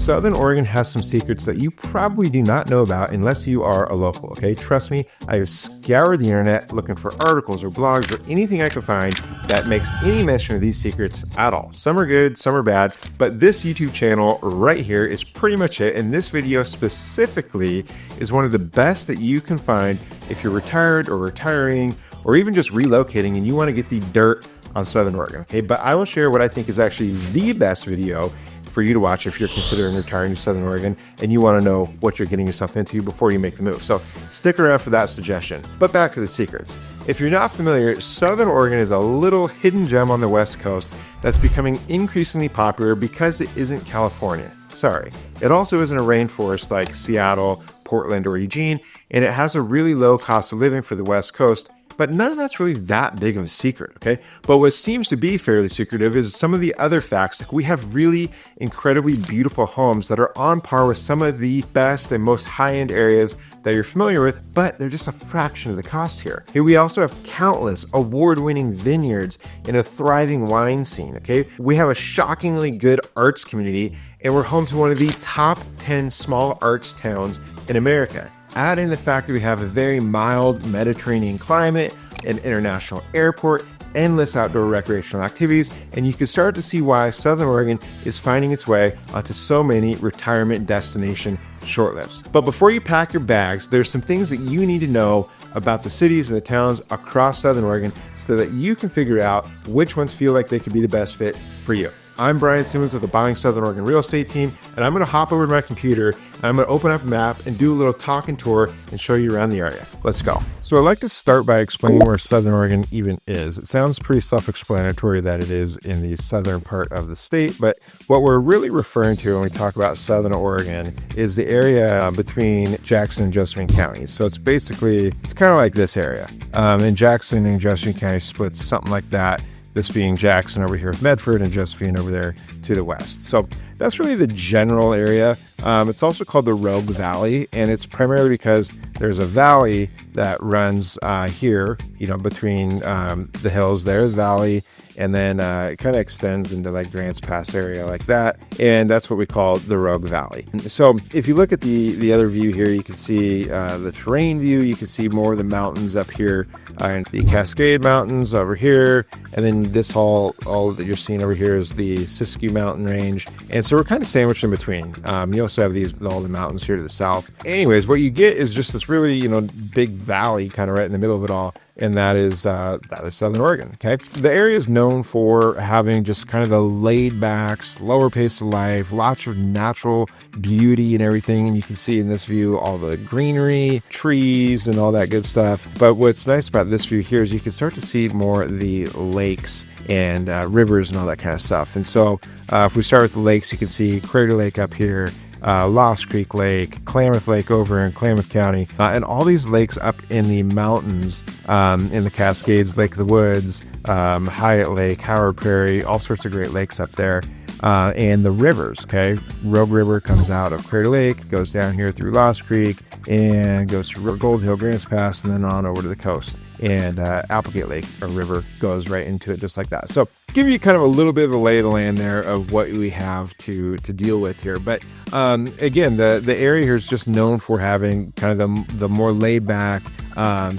Southern Oregon has some secrets that you probably do not know about unless you are a local, okay? Trust me, I have scoured the internet looking for articles or blogs or anything I could find that makes any mention of these secrets at all. Some are good, some are bad, but this YouTube channel right here is pretty much it, and this video specifically is one of the best that you can find if you're retired or retiring or even just relocating and you want to get the dirt on Southern Oregon, okay? But I will share what I think is actually the best video for you to watch if you're considering retiring to Southern Oregon and you want to know what you're getting yourself into before you make the move. So stick around for that suggestion. But back to the secrets. If you're not familiar, Southern Oregon is a little hidden gem on the West Coast that's becoming increasingly popular because it isn't California. Sorry. It also isn't a rainforest like Seattle, Portland, or Eugene, and it has a really low cost of living for the West Coast. But none of that's really that big of a secret, okay? But what seems to be fairly secretive is some of the other facts. Like we have really incredibly beautiful homes that are on par with some of the best and most high-end areas that you're familiar with, but they're just a fraction of the cost here. Here we also have countless award-winning vineyards and a thriving wine scene, okay? We have a shockingly good arts community, and we're home to one of the top 10 small arts towns in America. Add in the fact that we have a very mild Mediterranean climate, an international airport, endless outdoor recreational activities, and you can start to see why Southern Oregon is finding its way onto so many retirement destination shortlists. But before you pack your bags, there's some things that you need to know about the cities and the towns across Southern Oregon so that you can figure out which ones feel like they could be the best fit for you. I'm Brian Simmons with the Buying Southern Oregon Real Estate team, and I'm going to hop over to my computer and I'm going to open up a map and do a little talk and tour and show you around the area. Let's go. So I'd like to start by explaining where Southern Oregon even is. It sounds pretty self-explanatory that it is in the southern part of the state, but what we're really referring to when we talk about Southern Oregon is the area between Jackson and Josephine counties. So it's kind of like this area. And Jackson and Josephine County splits something like that. This being Jackson over here with Medford and Josephine over there to the west. So that's really the general area. It's also called the Rogue Valley, and it's primarily because there's a valley that runs here, between the hills there, the valley, and then it kind of extends into like Grants Pass area like that, and that's what we call the Rogue Valley. So if you look at the other view here, you can see the terrain view. You can see more of the mountains up here, and the Cascade Mountains over here, and then this all that you're seeing over here is the Siskiyou Mountain Range, and so we're kind of sandwiched in between. You also have all the mountains here to the south. Anyways, what you get is just this really big valley kind of right in the middle of it all. And that is Southern Oregon, okay? The area is known for having just kind of the laid-back, slower pace of life, lots of natural beauty and everything. And you can see in this view all the greenery, trees, and all that good stuff. But what's nice about this view here is you can start to see more of the lakes and rivers and all that kind of stuff. And so if we start with the lakes, you can see Crater Lake up here, Lost Creek Lake, Klamath Lake over in Klamath County, and all these lakes up in the mountains, in the Cascades, Lake of the Woods, Hyatt Lake, Howard Prairie, all sorts of great lakes up there. And the rivers, okay? Rogue River comes out of Crater Lake, goes down here through Lost Creek, and goes through Gold Hill, Grants Pass, and then on over to the coast. And Applegate Lake, or river, goes right into it just like that. So give you kind of a little bit of a lay of the land there of what we have to deal with here. But again, the area here is just known for having kind of the more laid back,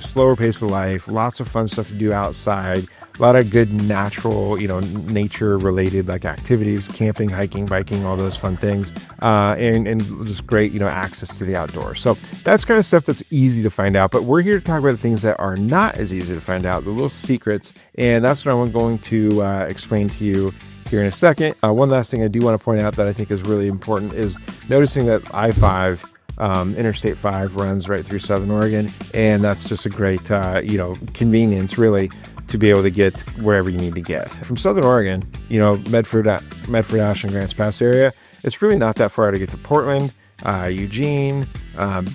slower pace of life, lots of fun stuff to do outside, a lot of good natural, nature related like activities, camping, hiking, biking, all those fun things, and just great, access to the outdoors. So that's kind of stuff that's easy to find out, but we're here to talk about the things that are not as easy to find out, the little secrets, and that's what I'm going to explain to you here in a second. One last thing I do want to point out that I think is really important is noticing that I-5, Interstate 5 runs right through Southern Oregon, and that's just a great, convenience really to be able to get wherever you need to get. From Southern Oregon, Medford, Ashland, Grants Pass area, it's really not that far to get to Portland, Eugene,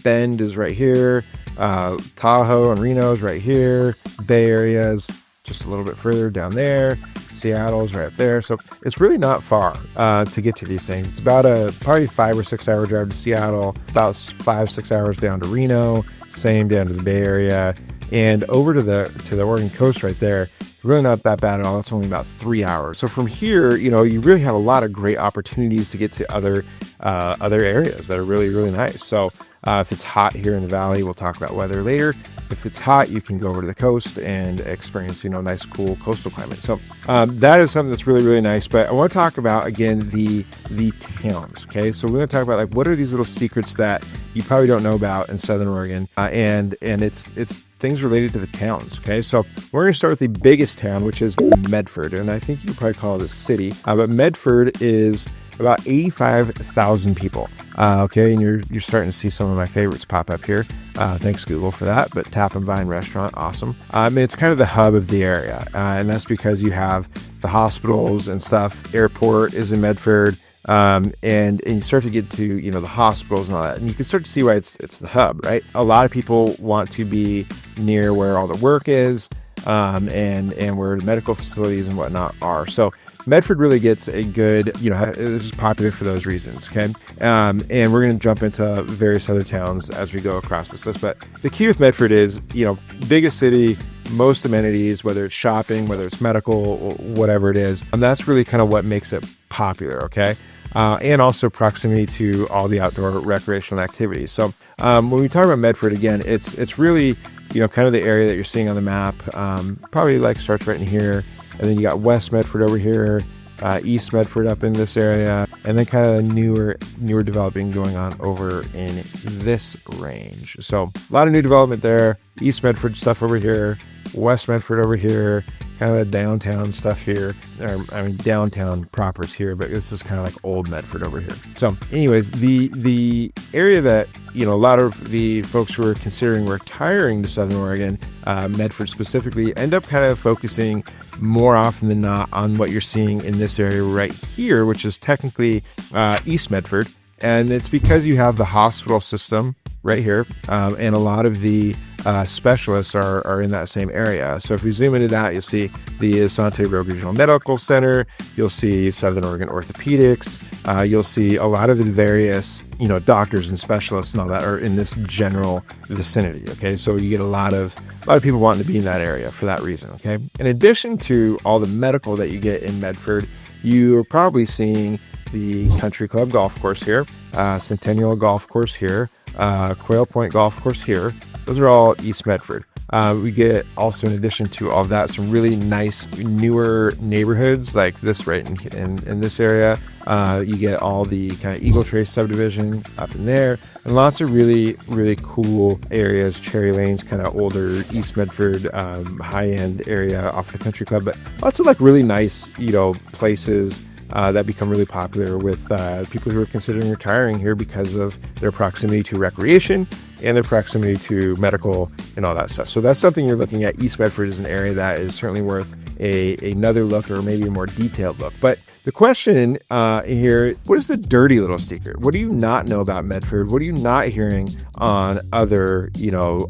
Bend is right here, Tahoe and Reno is right here, Bay Area is just a little bit further down there, Seattle's right up there, so it's really not far to get to these things. It's about probably 5 or 6 hour drive to Seattle, about 5-6 hours down to Reno, same down to the Bay Area, and over to the Oregon coast right there. really not that bad at all. It's only about 3 hours. So from here, you really have a lot of great opportunities to get to other areas that are really, really nice. So if it's hot here in the valley, we'll talk about weather later. If it's hot, you can go over to the coast and experience, nice, cool coastal climate. So that is something that's really, really nice. But I want to talk about, again, the towns. Okay, so we're going to talk about what are these little secrets that you probably don't know about in Southern Oregon, and it's things related to the towns. Okay, so we're going to start with the biggest town, which is Medford, and I think you could probably call it a city, but Medford is about 85,000 people. Okay, and you're starting to see some of my favorites pop up here. Thanks Google for that. But Tap and Vine Restaurant, awesome. It's kind of the hub of the area, and that's because you have the hospitals and stuff. Airport is in Medford, and you start to get to the hospitals and all that, and you can start to see why it's the hub, right? A lot of people want to be near where all the work is, and where the medical facilities and whatnot are. So Medford really gets a good, this is popular for those reasons, okay? And we're going to jump into various other towns as we go across this list. But the key with Medford is, biggest city, most amenities, whether it's shopping, whether it's medical, or whatever it is. And that's really kind of what makes it popular, okay? And also proximity to all the outdoor recreational activities. So when we talk about Medford, again, it's really, kind of the area that you're seeing on the map. Probably starts right in here. And then you got West Medford over here, East Medford up in this area, and then kind of newer developing going on over in this range. So a lot of new development there. East Medford stuff over here, West Medford over here, kind of downtown stuff here. Downtown proper's here, but this is kind of like old Medford over here. So anyways, the area that, a lot of the folks who are considering retiring to Southern Oregon, Medford specifically, end up kind of focusing more often than not on what you're seeing in this area right here, which is technically East Medford. And it's because you have the hospital system right here, and a lot of the specialists are in that same area. So if we zoom into that, you'll see the Asante Road Regional Medical Center, you'll see Southern Oregon Orthopedics, you'll see a lot of the various doctors and specialists and all that are in this general vicinity. Okay, so you get a lot of people wanting to be in that area for that reason. Okay, in addition to all the medical that you get in Medford, you're probably seeing the Country Club Golf Course here, Centennial Golf Course here, Quail Point Golf Course here. Those are all East Medford. We get also, in addition to all of that, some really nice newer neighborhoods like this right in this area. You get all the kind of Eagle Trace subdivision up in there, and lots of really, really cool areas. Cherry Lane's kind of older East Medford, high-end area off the Country Club, but lots of really nice, places that become really popular with people who are considering retiring here because of their proximity to recreation and their proximity to medical and all that stuff. So that's something you're looking at. East Medford is an area that is certainly worth another look, or maybe a more detailed look. But the question here, what is the dirty little secret? What do you not know about Medford? What are you not hearing on other,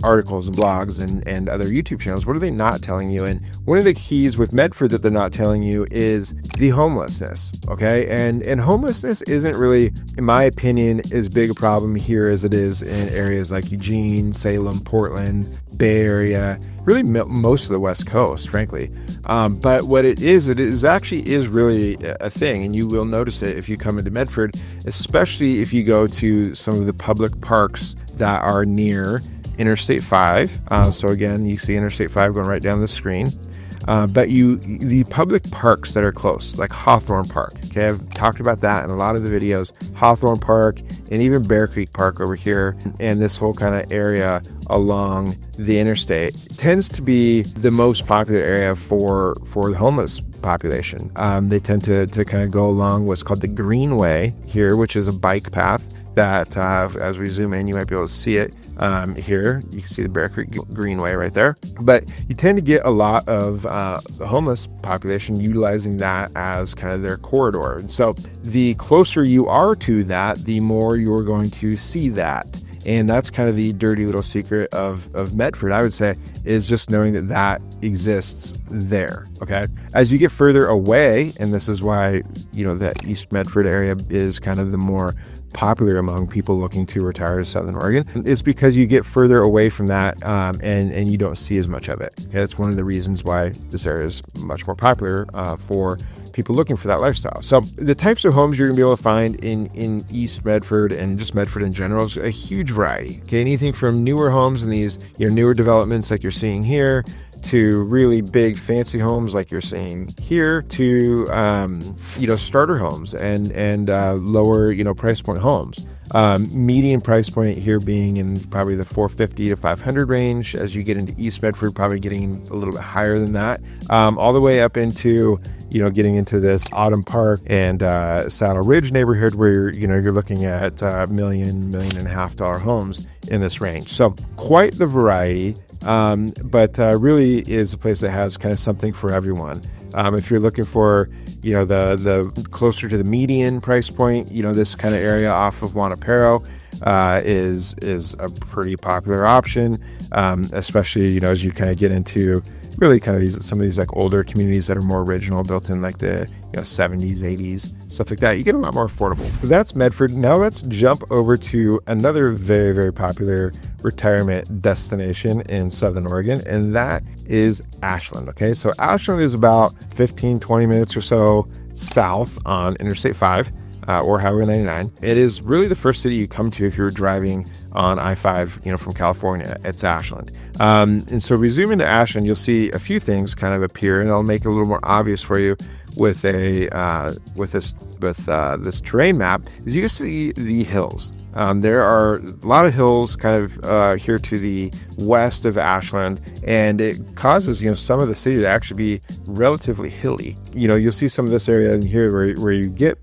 articles and blogs and other YouTube channels? What are they not telling you? And one of the keys with Medford that they're not telling you is the homelessness. Okay. And homelessness isn't really, in my opinion, as big a problem here as it is in areas like Eugene, Salem, Portland, Bay Area, really most of the West Coast, frankly. But what it is really a thing, and you will notice it if you come into Medford, especially if you go to some of the public parks that are near Interstate 5. So again, you see Interstate 5 going right down the screen. But the public parks that are close, like Hawthorne Park, okay, I've talked about that in a lot of the videos. Hawthorne Park and even Bear Creek Park over here, and this whole kind of area along the interstate tends to be the most popular area for the homeless population. They tend to kind of go along what's called the Greenway here, which is a bike path that as we zoom in, you might be able to see it here. You can see the Bear Creek Greenway right there. But you tend to get a lot of the homeless population utilizing that as kind of their corridor. And so the closer you are to that, the more you're going to see that. And that's kind of the dirty little secret of Medford, I would say, is just knowing that exists there. Okay. As you get further away, and this is why, that East Medford area is kind of the more popular among people looking to retire to Southern Oregon is because you get further away from that, and you don't see as much of it. Okay, that's one of the reasons why this area is much more popular for people looking for that lifestyle. So the types of homes you're gonna be able to find in East Medford and just Medford in general is a huge variety. Okay, anything from newer homes in these newer developments like you're seeing here, to really big fancy homes like you're seeing here, to starter homes and lower price point homes. Median price point here being in probably the 450 to 500 range. As you get into East Medford, probably getting a little bit higher than that, all the way up into getting into this Autumn Park and Saddle Ridge neighborhood where you're looking at $1.5 million homes in this range. So quite the variety. But really is a place that has kind of something for everyone. If you're looking for, the closer to the median price point, this kind of area off of Wanapero is a pretty popular option, especially, as you kind of get into really kind of some of these like older communities that are more original, built in like the 70s, 80s, stuff like that. You get a lot more affordable. But that's Medford. Now let's jump over to another very, very popular retirement destination in Southern Oregon, and that is Ashland. Okay, so Ashland is about 15-20 minutes or so south on Interstate 5 or Highway 99. It is really the first city you come to if you're driving on I-5, from California. It's Ashland. And so we zoom into Ashland, you'll see a few things kind of appear, and I'll make it a little more obvious for you with this terrain map. Is you can see the hills. There are a lot of hills kind of here to the west of Ashland, and it causes some of the city to actually be relatively hilly. You'll see some of this area in here where you get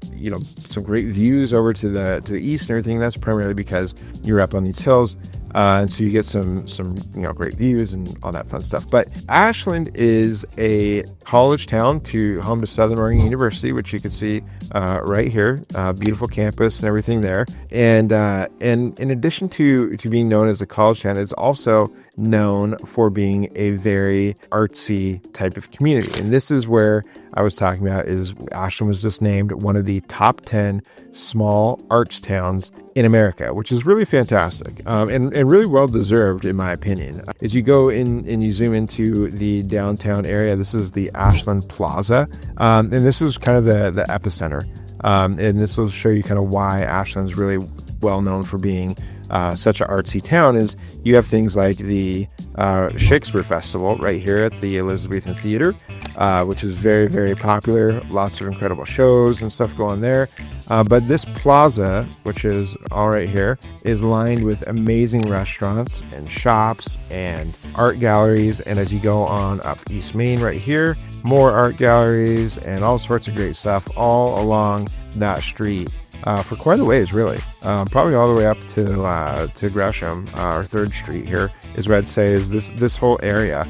some great views over to the east and everything. That's primarily because you're up on these hills. And so you get some great views and all that fun stuff. But Ashland is a college town home to Southern Oregon University, which you can see right here. Beautiful campus and everything there. And in addition to being known as a college town, it's also known for being a very artsy type of community. And this is where I was talking about is Ashland was just named one of the top 10 small arts towns in America, which is really fantastic and really well deserved in my opinion. As you go in and you zoom into the downtown area, this is the Ashland Plaza, and this is kind of the epicenter. And this will show you kind of why Ashland's really well known for being such an artsy town. Is you have things like the Shakespeare Festival right here at the Elizabethan Theater, which is very, very popular. Lots of incredible shows and stuff going there. But this plaza, which is all right here, is lined with amazing restaurants and shops and art galleries. And as you go on up East Main right here, more art galleries and all sorts of great stuff all along that street. For quite a ways, really. Probably all the way up to Gresham, or 3rd Street here is where I'd say is this whole area.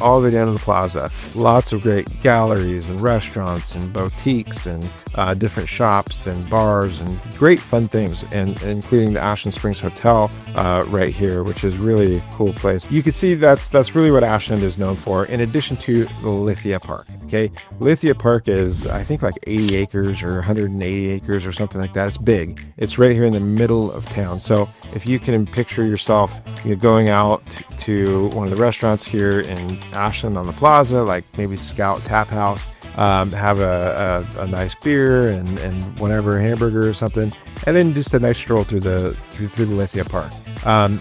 All the way down to the plaza. Lots of great galleries and restaurants and boutiques and different shops and bars and great fun things, and including the Ashland Springs Hotel right here, which is really a cool place. You can see that's really what Ashland is known for, in addition to the Lithia Park. Okay, Lithia Park is, I think, like 80 acres or 180 acres or something like that. It's big. It's right here in the middle of town. So if you can picture yourself going out to one of the restaurants here in Ashland on the plaza, like maybe Scout Tap House, have a nice beer and whatever, hamburger or something, and then just a nice stroll through the Lithia Park,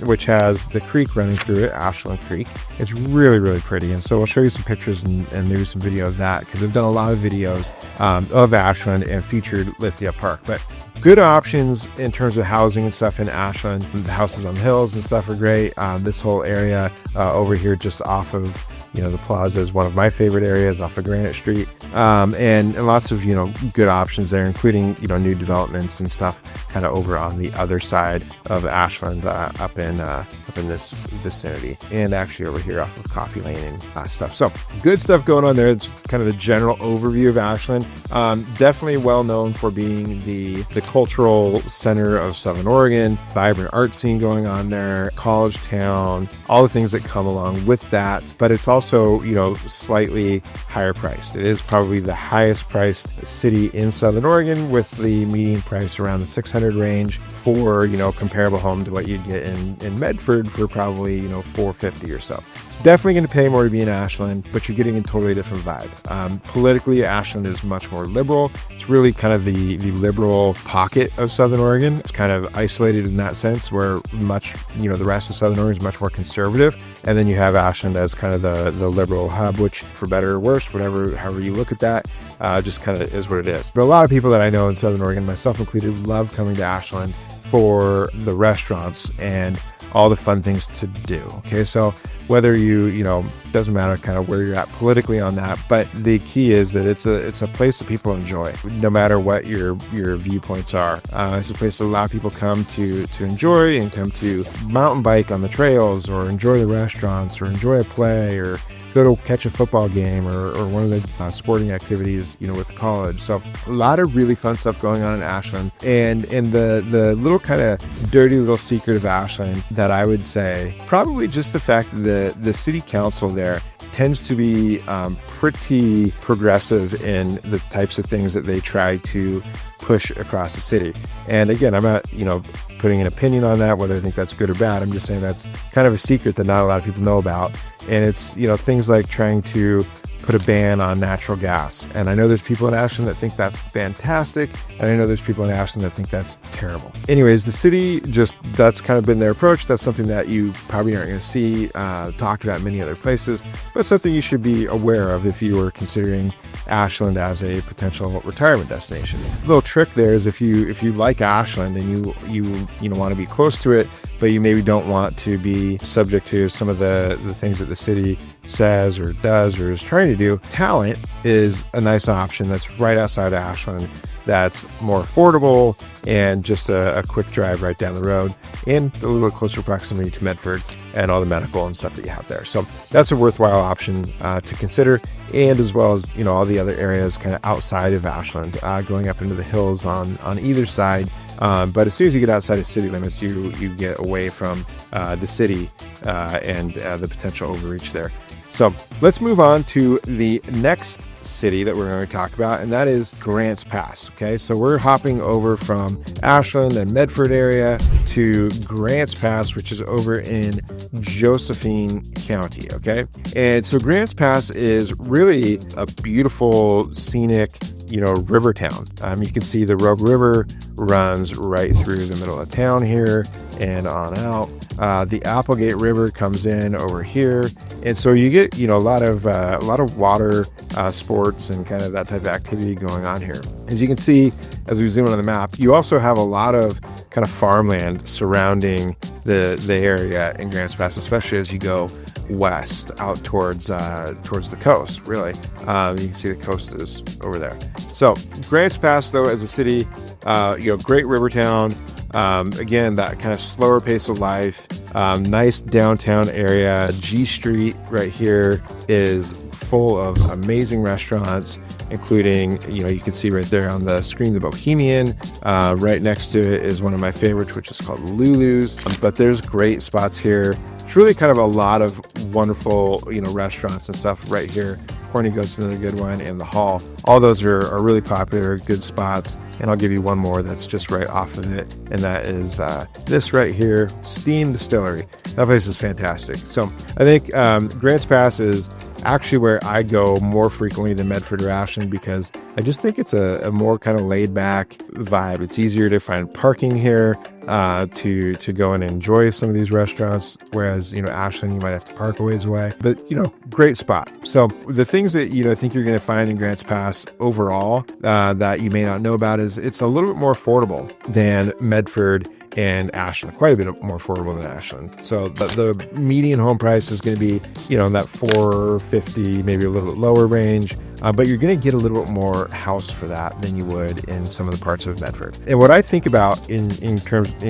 which has the creek running through it, Ashland Creek. It's really, really pretty, and so I'll show you some pictures and maybe some video of that, because I've done a lot of videos of Ashland and featured Lithia Park. But good options in terms of housing and stuff in Ashland. The houses on the hills and stuff are great. This whole area over here just off of the plaza is one of my favorite areas off of Granite Street, and lots of good options there, including new developments and stuff kind of over on the other side of Ashland, up in this vicinity, and actually over here off of Coffee Lane and stuff. So good stuff going on there. It's kind of the general overview of Ashland. Definitely well known for being the cultural center of Southern Oregon, vibrant art scene going on there, college town, all the things that come along with that. But it's also also, slightly higher priced. It is probably the highest priced city in Southern Oregon, with the median price around the 600 range for, comparable home to what you'd get in Medford for probably, $450 or so. Definitely going to pay more to be in Ashland, but you're getting a totally different vibe. Politically, Ashland is much more liberal. It's really kind of the liberal pocket of Southern Oregon. It's kind of isolated in that sense, where the rest of Southern Oregon is much more conservative. And then you have Ashland as kind of the liberal hub, which, for better or worse, however you look at that, just kind of is what it is. But a lot of people that I know in Southern Oregon, myself included, love coming to Ashland for the restaurants and all the fun things to do. Okay, so whether doesn't matter kind of where you're at politically on that, but the key is that it's a place that people enjoy, no matter what your viewpoints are. It's a place that a lot of people come to enjoy and come to mountain bike on the trails, or enjoy the restaurants, or enjoy a play, or go to catch a football game, or one of the sporting activities, with college. So a lot of really fun stuff going on in Ashland. And the little kind of dirty little secret of Ashland that I would say, probably just the fact that the city council there tends to be pretty progressive in the types of things that they try to push across the city. And again, I'm not, putting an opinion on that, whether I think that's good or bad. I'm just saying that's kind of a secret that not a lot of people know about. And it's, things like trying to put a ban on natural gas. And I know there's people in Ashland that think that's fantastic. And I know there's people in Ashland that think that's terrible. Anyways, the city that's kind of been their approach. That's something that you probably aren't going to see talked about in many other places, but something you should be aware of if you were considering Ashland as a potential retirement destination. The little trick there is if you like Ashland and you want to be close to it, but you maybe don't want to be subject to some of the things that the city says or does or is trying to do, Talent is a nice option that's right outside of Ashland, that's more affordable and just a quick drive right down the road, and a little bit closer proximity to Medford and all the medical and stuff that you have there. So that's a worthwhile option to consider, and as well as all the other areas kind of outside of Ashland, going up into the hills on either side. But as soon as you get outside of city limits, you get away from the city and the potential overreach there. So let's move on to the next city that we're going to talk about, and that is Grants Pass. Okay, so we're hopping over from Ashland and Medford area to Grants Pass, which is over in Josephine County. Okay, and so Grants Pass is really a beautiful, scenic, river town. You can see the Rogue River runs right through the middle of town here and on out. The Applegate River comes in over here, and so you get a lot of water sports and kind of that type of activity going on here. As you can see, as we zoom in on the map, you also have a lot of kind of farmland surrounding the area in Grants Pass, especially as you go west out towards the coast. Really, you can see the coast is over there. So Grants Pass, though, as a city, great river town. Again, that kind of slower pace of life, nice downtown area. G Street right here is full of amazing restaurants, including, you can see right there on the screen, the Bohemian. Right next to it is one of my favorites, which is called Lulu's. But there's great spots here. It's really kind of a lot of wonderful, restaurants and stuff right here. Corny Ghost's another good one, and the Hall. All those are really popular, good spots. And I'll give you one more that's just right off of it, and that is this right here, Steam Distillery. That place is fantastic. So I think Grants Pass is actually where I go more frequently than Medford or Ashland, because I just think it's a more kind of laid back vibe. It's easier to find parking here to go and enjoy some of these restaurants, whereas Ashland, you might have to park a ways away, but great spot. So the things that I think you're going to find in Grants Pass overall that you may not know about is it's a little bit more affordable than Medford and Ashland, quite a bit more affordable than Ashland. So the median home price is going to be, in that $450, maybe a little bit lower range, but you're going to get a little bit more house for that than you would in some of the parts of Medford. And what I think about in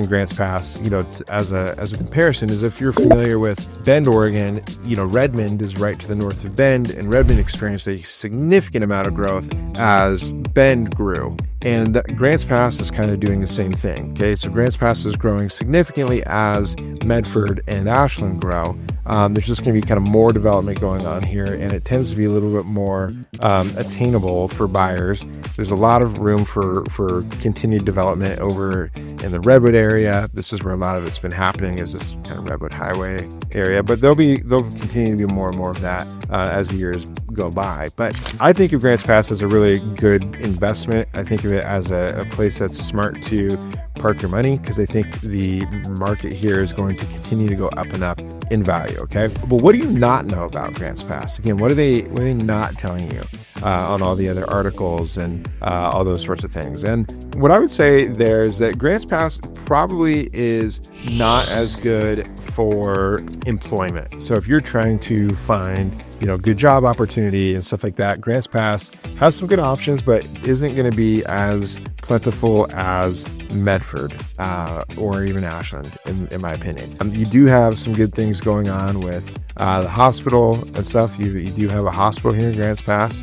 Grants Pass, as a comparison, is if you're familiar with Bend, Oregon, Redmond is right to the north of Bend, and Redmond experienced a significant amount of growth as Bend grew. And Grants Pass is kind of doing the same thing. Okay, so Grants Pass is growing significantly as Medford and Ashland grow. there's just going to be kind of more development going on here, and it tends to be a little bit more attainable for buyers. There's a lot of room for continued development over in the Redwood area. This is where a lot of it's been happening, is this kind of Redwood Highway area, but there'll continue to be more and more of that as the years go by. But I think of Grants Pass as a really good investment. I think of it as a place that's smart to park your money, because I think the market here is going to continue to go up and up in value. Okay, but what do you not know about Grants Pass? Again, what are they not telling you on all the other articles and all those sorts of things? And what I would say there is that Grants Pass probably is not as good for employment. So if you're trying to find good job opportunity and stuff like that, Grants Pass has some good options, but isn't going to be as plentiful as Medford or even Ashland, in my opinion. You do have some good things going on with the hospital and stuff. You do have a hospital here in Grants Pass,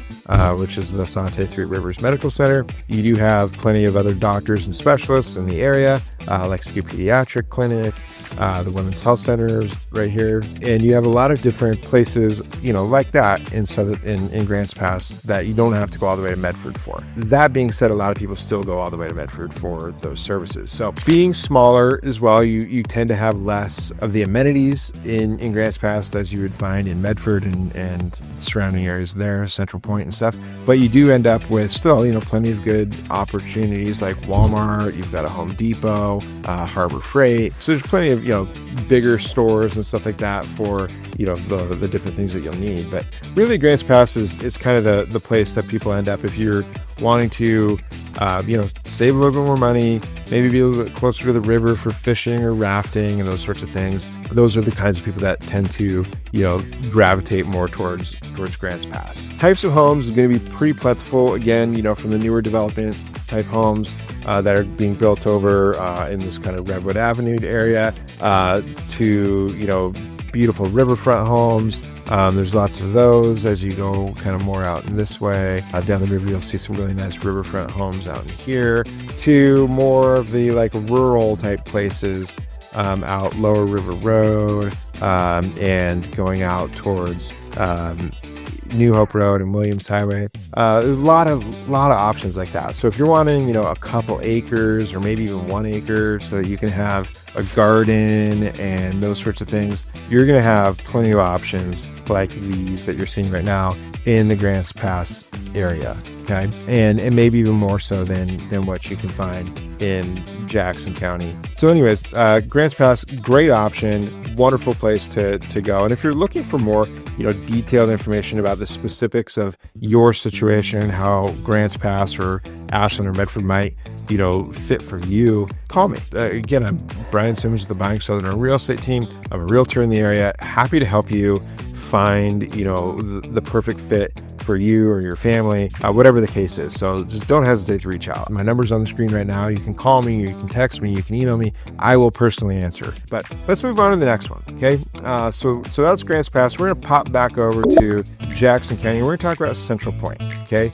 which is the Sante Three Rivers Medical Center. You do have plenty of other doctors and specialists in the area, like Ski Pediatric Clinic, the Women's Health Centers right here. And you have a lot of different places, like that in Grants Pass that you don't have to go all the way to Medford for. That being said, a lot of people still go all the way to Medford for those services. So being smaller as well, you tend to have less of the amenities in Grants Pass as you would find in Medford and surrounding areas there, Central Point and stuff. But you do end up with still, plenty of good opportunities like Walmart. You've got a Home Depot, Harbor Freight. So there's plenty of, bigger stores and stuff like that for, the different things that you'll need. But really, Grants Pass is kind of the place that people end up if you're wanting to, save a little bit more money, maybe be a little bit closer to the river for fishing or rafting and those sorts of things. Those are the kinds of people that tend to, gravitate more towards Grants Pass. Types of homes is going to be pretty plentiful. Again, from the newer development type homes that are being built over in this kind of Redwood Avenue area to, beautiful riverfront homes. There's lots of those as you go kind of more out in this way. Down the river, you'll see some really nice riverfront homes out in here, to more of the rural type places out Lower River Road and going out towards New Hope Road and Williams Highway. There's a lot of options like that. So if you're wanting, a couple acres or maybe even 1 acre so that you can have a garden and those sorts of things, you're going to have plenty of options like these that you're seeing right now in the Grants Pass area. Okay. And maybe even more so than what you can find in Jackson County. So anyways, Grants Pass, great option, wonderful place to go. And if you're looking for more, detailed information about the specifics of your situation, how Grants Pass or Ashland or Medford might, fit for you, call me. Again, I'm Brian Simmons of the Buying Southern Real Estate team. I'm a realtor in the area. Happy to help you find, the perfect fit for you or your family, whatever the case is. So just don't hesitate to reach out. My number's on the screen right now. You can call me, you can text me, you can email me. I will personally answer. But let's move on to the next one. Okay. So that's Grants Pass. We're going to pop back over to Jackson County. We're going to talk about Central Point. Okay.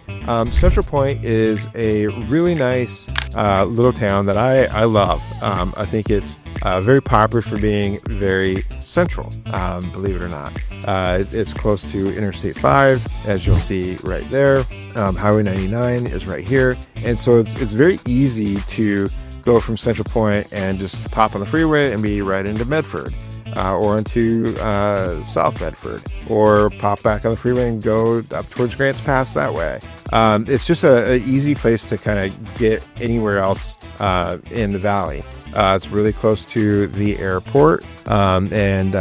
Central Point is a really nice little town that I love. I think it's very popular for being very central, believe it or not. It's close to Interstate 5, as you'll see right there. Highway 99 is right here. And so it's very easy to go from Central Point and just pop on the freeway and be right into Medford. Or into South Medford, or pop back on the freeway and go up towards Grants Pass that way. It's just an easy place to kind of get anywhere else in the valley. It's really close to the airport and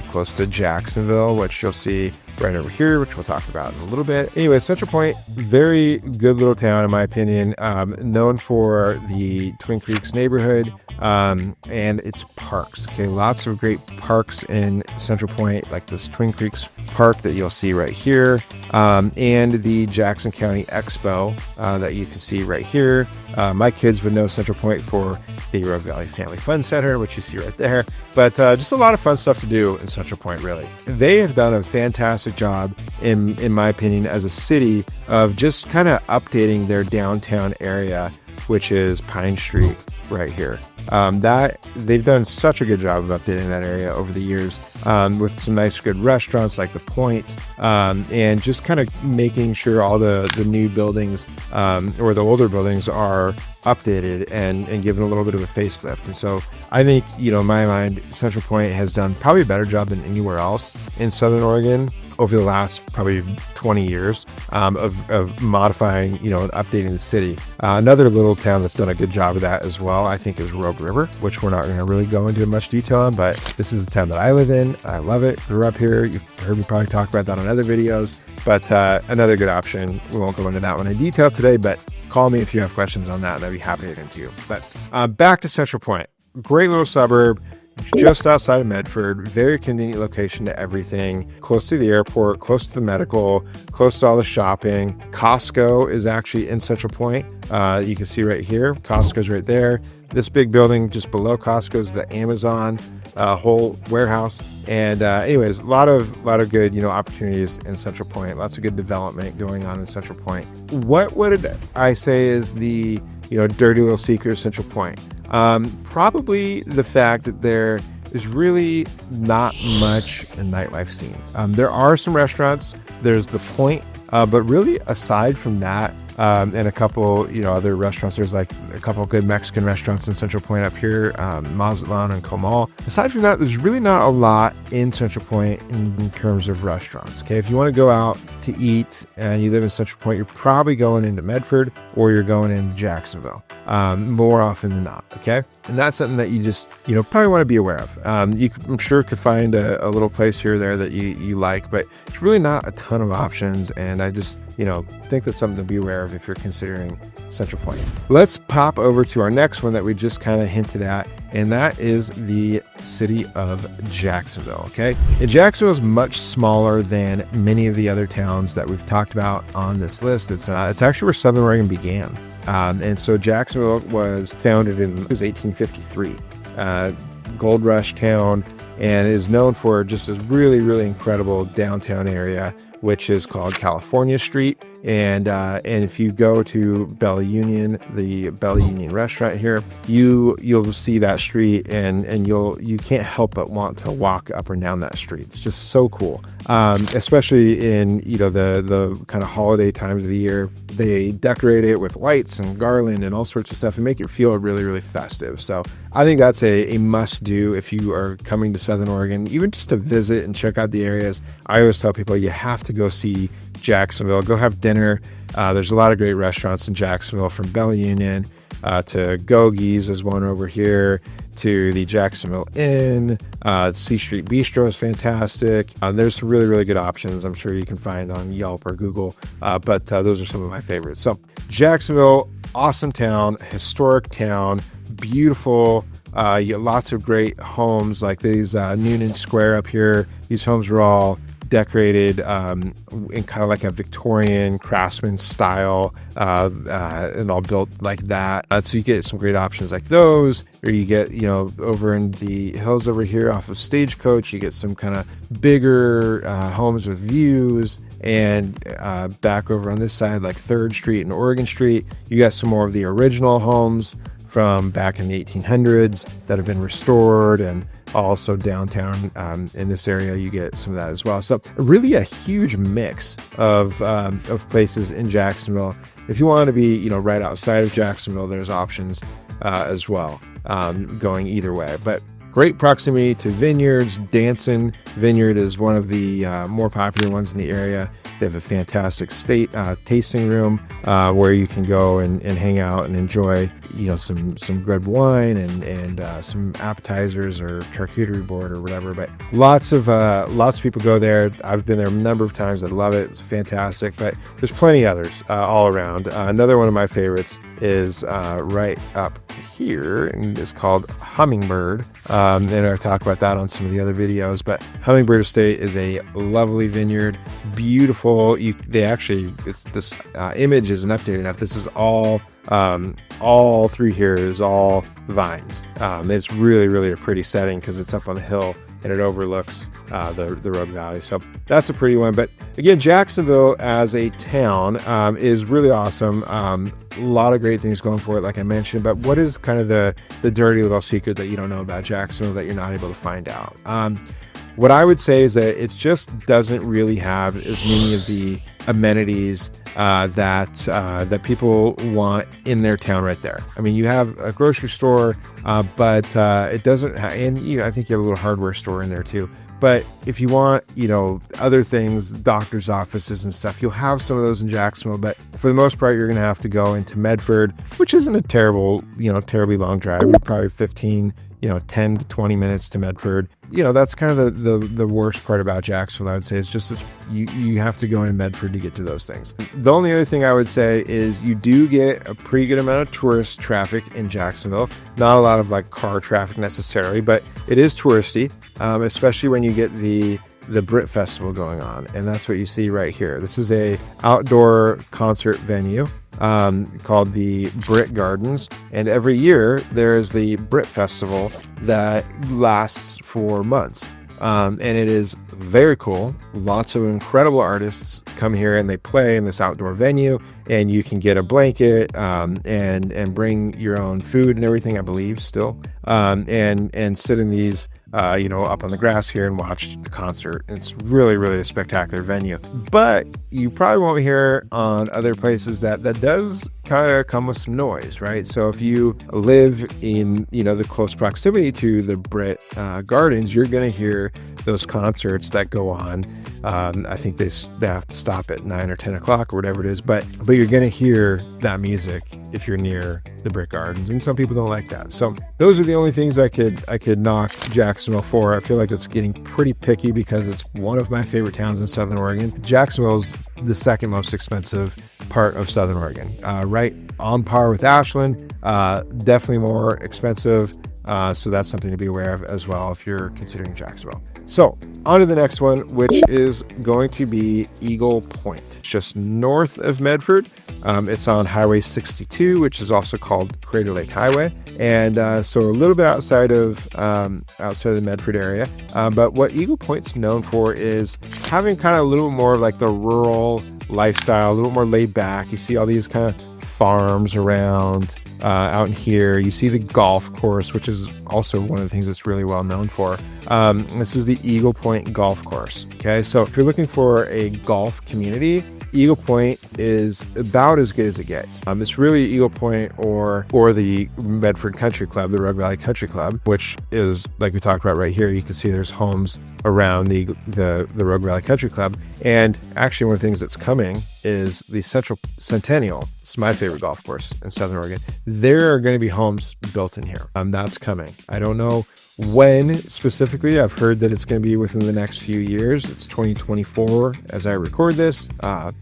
close to Jacksonville, which you'll see right over here, which we'll talk about in a little bit. Anyway, Central Point, very good little town in my opinion, known for the Twin Creeks neighborhood and its parks. Okay, lots of great parks in Central Point, like this Twin Creeks Park that you'll see right here, and the Jackson County Expo that you can see right here. My kids would know Central Point for the Rogue Valley Family Fun Center, which you see right there. But just a lot of fun stuff to do in Central Point, really. They have done a fantastic job, in my opinion, as a city of just kind of updating their downtown area which is Pine Street right here. That they've done such a good job of updating that area over the years, with some nice good restaurants like the Point, and just kind of making sure all the new buildings, or the older buildings, are updated and given a little bit of a facelift. And so I think, in my mind, Central Point has done probably a better job than anywhere else in Southern Oregon over the last probably 20 years, of modifying, and updating the city. Another little town that's done a good job of that as well, I think, is Rogue River, which we're not going to really go into much detail on, but this is the town that I live in. I love it. Grew up here. You've heard me probably talk about that on other videos, but another good option. We won't go into that one in detail today, but call me if you have questions on that, and I'd be happy to get into you. But back to Central Point. Great little suburb, just outside of Medford, very convenient location to everything, close to the airport, close to the medical, close to all the shopping. Costco is actually in Central Point. You can see right here, Costco's right there. This big building just below Costco is the Amazon whole warehouse. And anyways, a lot of good, opportunities in Central Point. Lots of good development going on in Central Point. What would I say is the, dirty little secret of Central Point? Probably the fact that there is really not much a nightlife scene. There are some restaurants. There's the Point, but really aside from that, and a couple, other restaurants. There's like a couple good Mexican restaurants in Central Point up here, Mazatlan and Comal. Aside from that, there's really not a lot in Central Point in terms of restaurants. Okay, if you want to go out to eat and you live in Central Point, you're probably going into Medford or you're going into Jacksonville, more often than not. Okay, and that's something that you just, probably want to be aware of. I'm sure could find a little place here or there that you like, but it's really not a ton of options. And I just, think that's something to be aware of if you're considering Central Point. Let's pop over to our next one that we just kind of hinted at, and that is the city of Jacksonville. Okay, and Jacksonville is much smaller than many of the other towns that we've talked about on this list. It's actually where Southern Oregon began, and so Jacksonville was founded in 1853, gold rush town, and is known for just this really, really incredible downtown area, which is called California Street. And if you go to Bella Union, the Bella Union restaurant here, you'll see that street, and you can't help but want to walk up and down that street. It's just so cool, especially in the kind of holiday times of the year. They decorate it with lights and garland and all sorts of stuff and make it feel really, really festive. So I think that's a must do if you are coming to Southern Oregon, even just to visit and check out the areas. I always tell people you have to go see Jacksonville, go have dinner. There's a lot of great restaurants in Jacksonville, from Bella Union to Gogie's is one over here, to the Jacksonville Inn. C Street Bistro is fantastic. There's some really, really good options I'm sure you can find on Yelp or Google, but those are some of my favorites. So Jacksonville, awesome town, historic town, beautiful. You get lots of great homes like these Noonan Square up here. These homes are all decorated in kind of like a Victorian craftsman style, and all built like that. So you get some great options like those, or you get, over in the hills over here off of Stagecoach, you get some kind of bigger homes with views. And back over on this side, like 3rd Street and Oregon Street, you got some more of the original homes from back in the 1800s that have been restored. And also downtown in this area, you get some of that as well. So really a huge mix of places in Jacksonville. If you want to be, right outside of Jacksonville, there's options as well, going either way. But great proximity to vineyards. Danson Vineyard is one of the more popular ones in the area. They have a fantastic tasting room where you can go and hang out and enjoy, some good wine and some appetizers or charcuterie board or whatever. But lots of people go there. I've been there a number of times. I love it. It's fantastic. But there's plenty others all around. Another one of my favorites is right up here, and it's called Hummingbird. And I talk about that on some of the other videos. But Hummingbird Estate is a lovely vineyard, beautiful. This image isn't updated enough. This is all through here is all vines. It's really, really a pretty setting because it's up on the hill and it overlooks the Rogue Valley. So that's a pretty one. But again, Jacksonville as a town is really awesome. A lot of great things going for it, like I mentioned. But what is kind of the dirty little secret that you don't know about Jacksonville that you're not able to find out? What I would say is that it just doesn't really have as many of the amenities that people want in their town right there. I mean, you have a grocery store, but it doesn't and I think you have a little hardware store in there too. But if you want, other things, doctor's offices and stuff, you'll have some of those in Jacksonville. But for the most part, you're going to have to go into Medford, which isn't a terribly long drive. You're probably 10 to 20 minutes to Medford. That's kind of the worst part about Jacksonville, I would say. It's just that you have to go in Medford to get to those things. The only other thing I would say is you do get a pretty good amount of tourist traffic in Jacksonville. Not a lot of like car traffic necessarily, but it is touristy, especially when you get the Brit Festival going on. And that's what you see right here. This is a outdoor concert venue called the Brit Gardens, and every year there is the Brit Festival that lasts for months, and it is very cool. Lots of incredible artists come here and they play in this outdoor venue, and you can get a blanket and bring your own food and everything, I believe, still, and sit in these up on the grass here and watch the concert. It's really, really a spectacular venue. But you probably won't hear on other places that does kind of come with some noise, right? So if you live in, the close proximity to the Brit Gardens, you're going to hear those concerts that go on. I think they have to stop at 9 or 10 o'clock or whatever it is, but you're going to hear that music if you're near the Brit Gardens, and some people don't like that. So those are the only things I could knock Jacksonville for. I feel like it's getting pretty picky because it's one of my favorite towns in Southern Oregon. Jacksonville's the second most expensive part of Southern Oregon, right on par with Ashland, definitely more expensive. So that's something to be aware of as well if you're considering Jacksonville. So on to the next one, which is going to be Eagle Point. It's just north of Medford. It's on Highway 62, which is also called Crater Lake Highway. And so a little bit outside of the Medford area. But what Eagle Point's known for is having kind of a little more of like the rural lifestyle, a little more laid back. You see all these kind of farms around out in here. You see the golf course, which is also one of the things it's really well known for. This is the Eagle Point Golf Course. Okay, so if you're looking for a golf community, Eagle Point is about as good as it gets. It's really Eagle Point or the Medford Country Club, the Rogue Valley Country Club, which is, like we talked about right here, you can see there's homes around the Rogue Valley Country Club. And actually one of the things that's coming is the Centennial. It's my favorite golf course in Southern Oregon. There are going to be homes built in here. That's coming. I don't know when specifically. I've heard that it's going to be within the next few years. It's 2024 as I record this,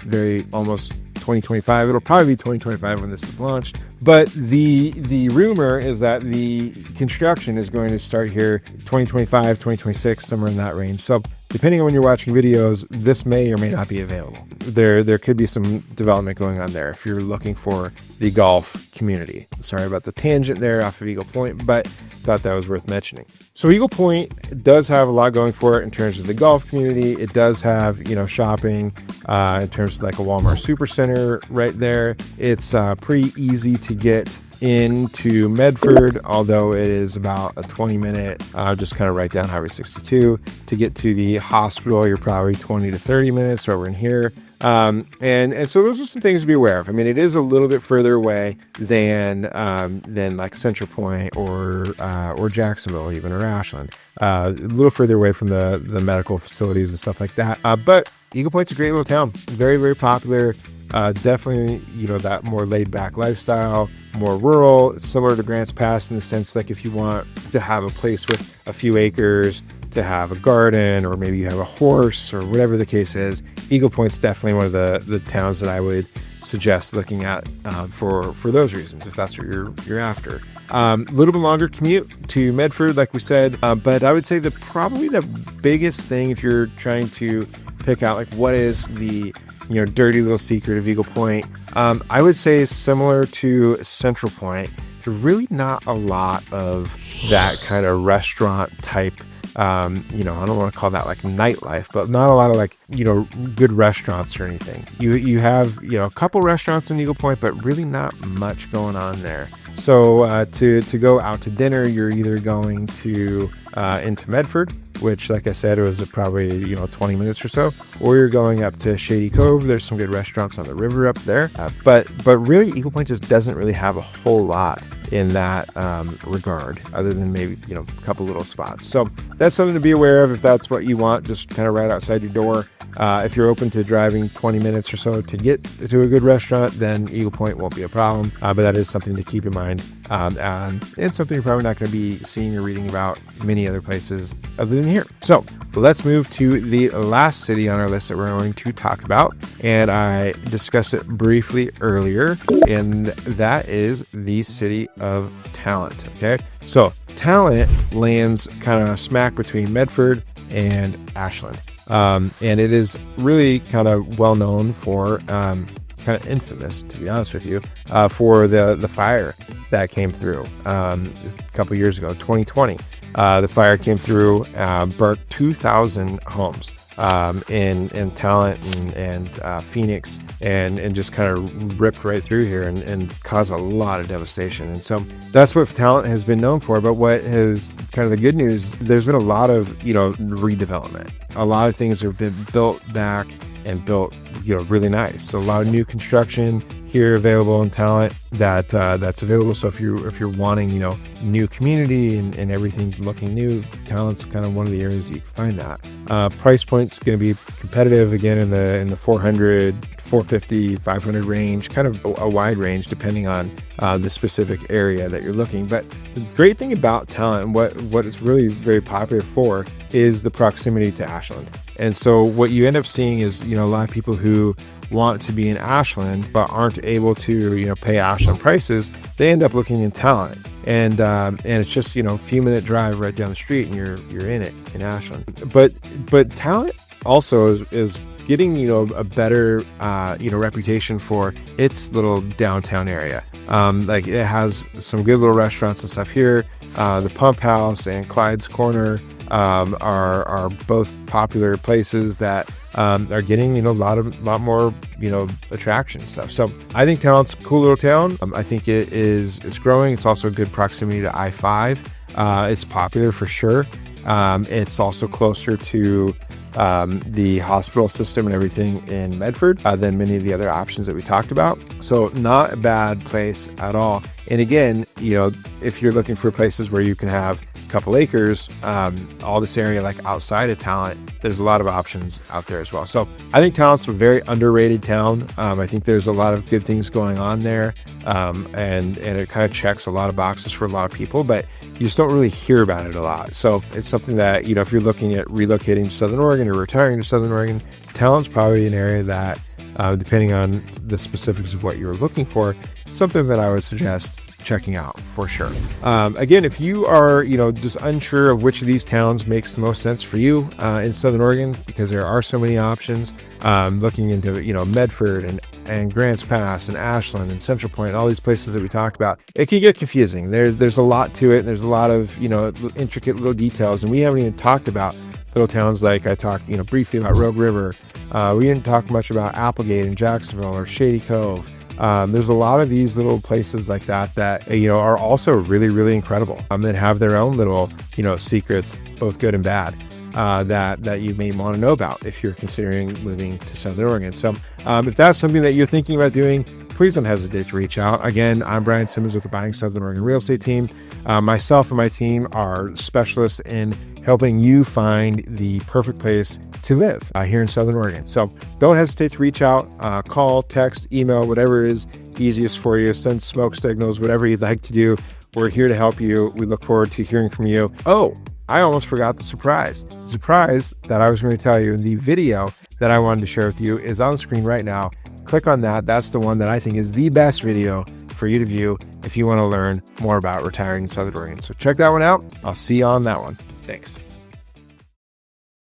very almost 2025. It'll probably be 2025 when this is launched. But the rumor is that the construction is going to start here 2025, 2026, somewhere in that range. So depending on when you're watching videos, this may or may not be available. There could be some development going on there if you're looking for the golf community. Sorry about the tangent there off of Eagle Point, but thought that was worth mentioning. So Eagle Point does have a lot going for it in terms of the golf community. It does have, shopping in terms of like a Walmart Supercenter right there. It's pretty easy to get into Medford, although it is about a 20-minute, just kind of right down Highway 62. To get to the hospital, you're probably 20 to 30 minutes over in here. And so those are some things to be aware of. I mean, it is a little bit further away than like Central Point or Jacksonville even, or Ashland. A little further away from the medical facilities and stuff like that. But Eagle Point's a great little town. Very, very popular. Definitely, that more laid back lifestyle, more rural. It's similar to Grants Pass in the sense like if you want to have a place with a few acres, to have a garden, or maybe you have a horse or whatever the case is, Eagle Point's definitely one of the towns that I would suggest looking at for those reasons, if that's what you're after. A little bit longer commute to Medford, like we said, but I would say probably the biggest thing if you're trying to pick out like what is the dirty little secret of Eagle Point, I would say is similar to Central Point. There's really not a lot of that kind of restaurant type you know, I don't want to call that like nightlife, but not a lot of like, you know, good restaurants or anything. You have, you know, a couple restaurants in Eagle Point, but really not much going on there. So to go out to dinner, you're either going to into Medford, which, like I said, was probably, you know, 20 minutes or so, or you're going up to Shady Cove. There's some good restaurants on the river up there, but really Eagle Point just doesn't really have a whole lot in that regard, other than maybe, you know, a couple little spots. So that's something to be aware of if that's what you want, just kind of right outside your door. If you're open to driving 20 minutes or so to get to a good restaurant, then Eagle Point won't be a problem. But that is something to keep in mind. And something you're probably not going to be seeing or reading about many other places other than here. So let's move to the last city on our list that we're going to talk about. And I discussed it briefly earlier, and that is the city of Talent. Okay. So Talent lands kind of smack between Medford and Ashland. And it is really kind of well known for, kind of infamous, to be honest with you, for the fire that came through a couple years ago, 2020. The fire came through, burnt 2,000 homes in Talent and Phoenix, and just kind of ripped right through here and caused a lot of devastation. And so that's what Talent has been known for. But what is kind of the good news, there's been a lot of, you know, redevelopment. A lot of things have been built back and built, you know, really nice. So a lot of new construction here available in Talent that's available. So if you're wanting, you know, new community and everything looking new, Talent's kind of one of the areas that you can find that. Price point's going to be competitive again in the 400, 450, 500 range, kind of a wide range depending on the specific area that you're looking. But the great thing about Talent and what it's really very popular for is the proximity to Ashland. And so what you end up seeing is, you know, a lot of people who want to be in Ashland but aren't able to, you know, pay Ashland prices, they end up looking in Talent. And it's just, you know, a few minute drive right down the street and you're in it in Ashland. But Talent also is getting, you know, a better you know, reputation for its little downtown area. Like it has some good little restaurants and stuff here. The Pump House and Clyde's Corner are both popular places that are getting, you know, a lot more, you know, attraction and stuff. So I think Talent's a cool little town. I think it's growing. It's also a good proximity to I-5. It's popular for sure. It's also closer to the hospital system and everything in Medford than many of the other options that we talked about. So not a bad place at all. And again, you know, if you're looking for places where you can have a couple acres, all this area like outside of Talent, there's a lot of options out there as well. So I think Talent's a very underrated town. I think there's a lot of good things going on there, and it kind of checks a lot of boxes for a lot of people, but you just don't really hear about it a lot. So it's something that, you know, if you're looking at relocating to Southern Oregon or retiring to Southern Oregon, Talent's probably an area that, depending on the specifics of what you're looking for, it's something that I would suggest checking out for sure. Again, if you are, you know, just unsure of which of these towns makes the most sense for you in Southern Oregon, because there are so many options, looking into, you know, Medford and Grants Pass and Ashland and Central Point and all these places that we talked about, it can get confusing. There's a lot to it. There's a lot of, you know, intricate little details, and we haven't even talked about little towns like I talked, you know, briefly about Rogue River. We didn't talk much about Applegate and Jacksonville or Shady Cove. There's a lot of these little places like that, you know, are also really, really incredible, that have their own little, you know, secrets, both good and bad, that you may want to know about if you're considering moving to Southern Oregon. So if that's something that you're thinking about doing, please don't hesitate to reach out. Again, I'm Brian Simmons with the Buying Southern Oregon Real Estate team. Myself and my team are specialists in helping you find the perfect place to live here in Southern Oregon. So don't hesitate to reach out, call, text, email, whatever is easiest for you. Send smoke signals, whatever you'd like to do. We're here to help you. We look forward to hearing from you. Oh, I almost forgot the surprise. The surprise that I was going to tell you in the video that I wanted to share with you is on the screen right now. Click on that. That's the one that I think is the best video for you to view if you want to learn more about retiring in Southern Oregon. So check that one out. I'll see you on that one. Thanks.